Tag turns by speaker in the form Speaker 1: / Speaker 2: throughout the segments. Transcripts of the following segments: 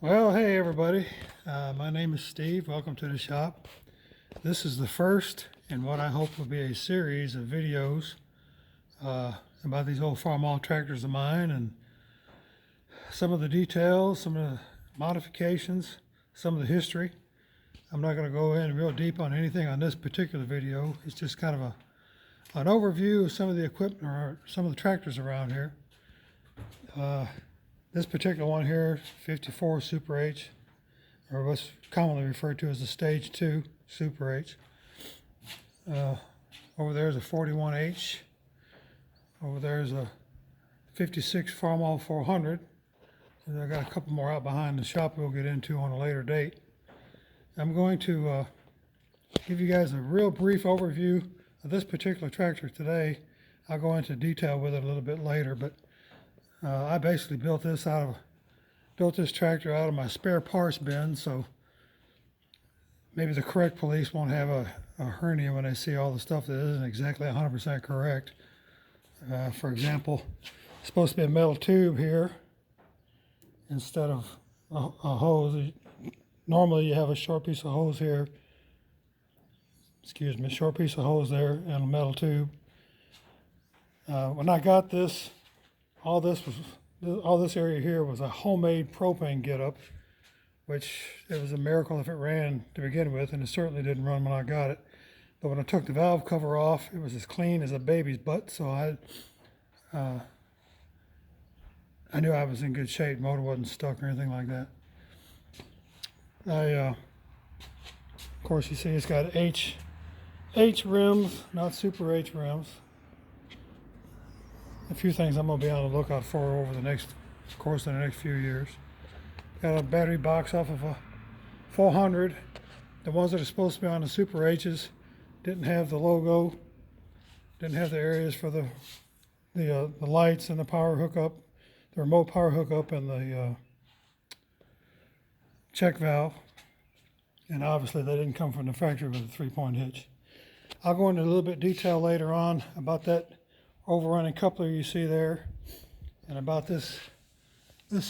Speaker 1: Well, hey everybody. My name is Steve. Welcome to the shop. This is the first in what I hope will be a series of videos about these old Farmall tractors of mine and some of the details, some of the modifications, some of the history. I'm not going to go in real deep on anything on this particular video. It's just kind of an overview of some of the equipment or some of the tractors around here. This particular one here, 54 Super H, or what's commonly referred to as the Stage 2 Super H. Over there is a 41H. Over there is a 56 Farmall 400. And I got a couple more out behind the shop we'll get into on a later date. I'm going to give you guys a real brief overview of this particular tractor today. I'll go into detail with it a little bit later, but I basically built this tractor out of my spare parts bin, so maybe the correct police won't have a hernia when they see all the stuff that isn't exactly 100% correct. For example, it's supposed to be a metal tube here instead of a hose. Normally you have a short piece of hose here, a short piece of hose there and a metal tube. When I got this, all this area here was a homemade propane getup, which it was a miracle if it ran to begin with, and it certainly didn't run when I got it. But when I took the valve cover off, it was as clean as a baby's butt, so I knew I was in good shape. Motor wasn't stuck or anything like that. Of course, you see it's got H rims, not Super H rims. A few things I'm going to be on the lookout for over the course of the next few years. Got a battery box off of a 400. The ones that are supposed to be on the Super H's didn't have the logo, didn't have the areas for the lights and the power hookup, the remote power hookup, and the check valve. And obviously they didn't come from the factory with a 3-point hitch. I'll go into a little bit detail later on about that overrunning coupler you see there, and about this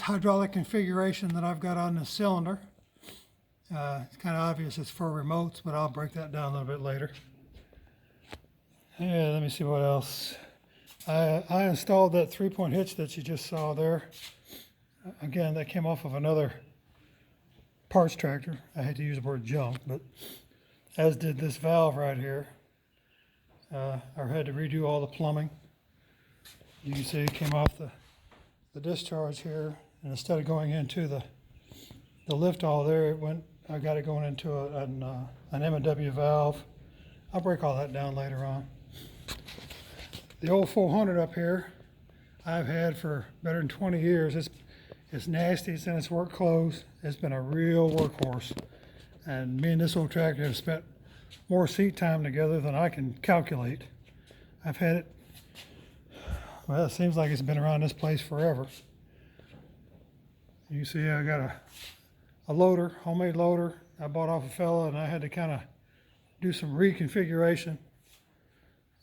Speaker 1: hydraulic configuration that I've got on the cylinder. It's kind of obvious it's for remotes, but I'll break that down a little bit later. Yeah, let me see what else. I installed that 3-point hitch that you just saw there. Again, that came off of another parts tractor. I hate to use the word junk, but as did this valve right here. I had to redo all the plumbing. You can see it came off the discharge here, and instead of going into the lift all there, I got it going into an M&W valve. I'll break all that down later on. The old 400 up here I've had for better than 20 years. It's nasty, it's in its work clothes. It's been a real workhorse. And me and this old tractor have spent more seat time together than I can calculate. I've had it, well, it seems like it's been around this place forever. You see I got a loader, homemade loader I bought off a fella, and I had to kind of do some reconfiguration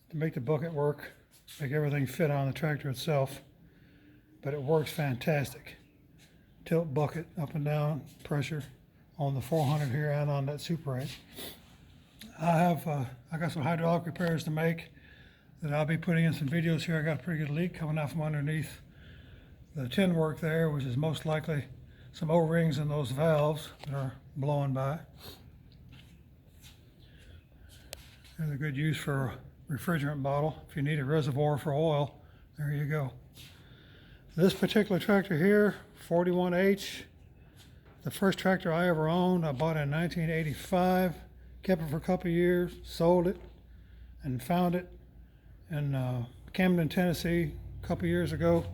Speaker 1: to make the bucket work, make everything fit on the tractor itself. But it works fantastic. Tilt bucket, up and down, pressure on the 400 here and on that Super 8. I got some hydraulic repairs to make that I'll be putting in some videos here. I got a pretty good leak coming out from underneath the tin work there, which is most likely some O-rings in those valves that are blowing by. There's a good use for a refrigerant bottle. If you need a reservoir for oil, there you go. This particular tractor here, 41H, the first tractor I ever owned. I bought it in 1985, kept it for a couple of years, sold it, and found it in Camden, Tennessee a couple of years ago,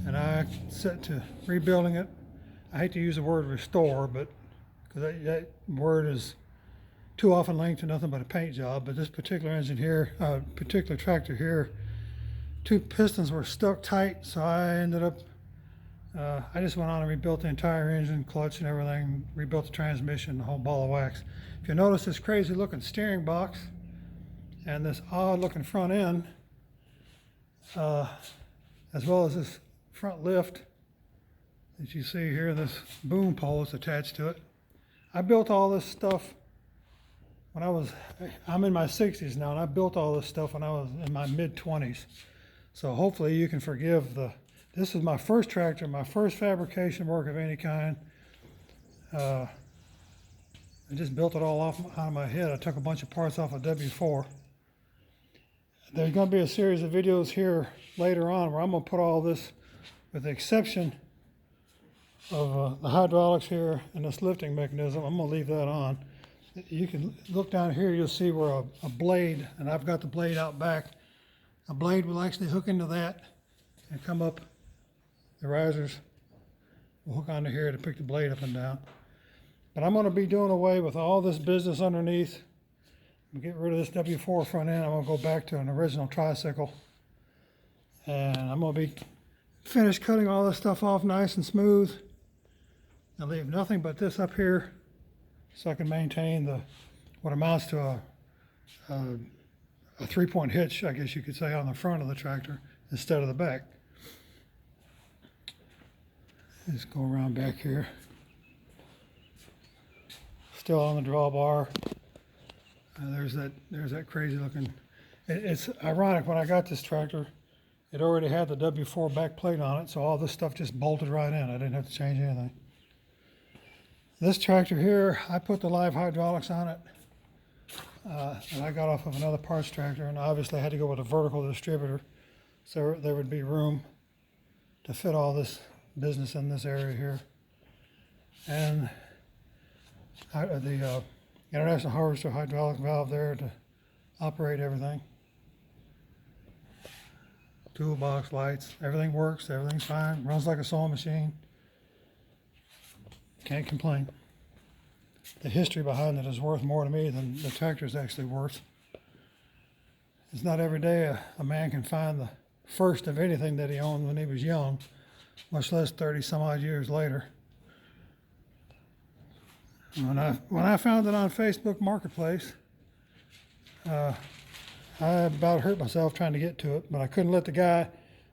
Speaker 1: and I set to rebuilding it. I hate to use the word restore, but because that word is too often linked to nothing but a paint job. But this particular engine here, particular tractor here, 2 pistons were stuck tight, so I ended up I just went on and rebuilt the entire engine, clutch and everything, rebuilt the transmission, the whole ball of wax. If you notice this crazy looking steering box and this odd looking front end, as well as this front lift, that you see here, this boom pole is attached to it. I built all this stuff when I'm in my 60s now, and I built all this stuff when I was in my mid-20s. So hopefully you can forgive this is my first tractor, my first fabrication work of any kind. I just built it all out of my head. I took a bunch of parts off of W4. There's going to be a series of videos here later on where I'm going to put all this, with the exception of the hydraulics here and this lifting mechanism. I'm going to leave that on. You can look down here, you'll see where a blade, and I've got the blade out back. A blade will actually hook into that and come up. The risers will hook onto here to pick the blade up and down. But I'm going to be doing away with all this business underneath. Get rid of this W4 front end. I'm going to go back to an original tricycle. And I'm going to be finished cutting all this stuff off nice and smooth. I'll leave nothing but this up here so I can maintain what amounts to a 3-point hitch, I guess you could say, on the front of the tractor instead of the back. Just go around back here. Still on the drawbar. There's that crazy looking. It's ironic, when I got this tractor, it already had the W4 back plate on it, so all this stuff just bolted right in. I didn't have to change anything. This tractor here, I put the live hydraulics on it, and I got off of another parts tractor, and obviously I had to go with a vertical distributor, so there would be room to fit all this business in this area here. And the International Harvester hydraulic valve there to operate everything. Toolbox, lights, everything works, everything's fine, runs like a sewing machine. Can't complain. The history behind it is worth more to me than the tractor is actually worth. It's not every day a man can find the first of anything that he owned when he was young, much less 30 some odd years later. When I found it on Facebook Marketplace, I about hurt myself trying to get to it, but I couldn't let the guy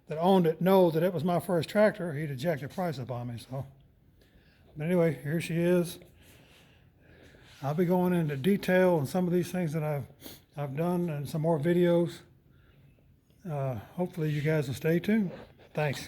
Speaker 1: that owned it know that it was my first tractor. He'd jack the price up on me. So, but anyway, here she is. I'll be going into detail on some of these things that I've done and some more videos. Hopefully you guys will stay tuned. Thanks.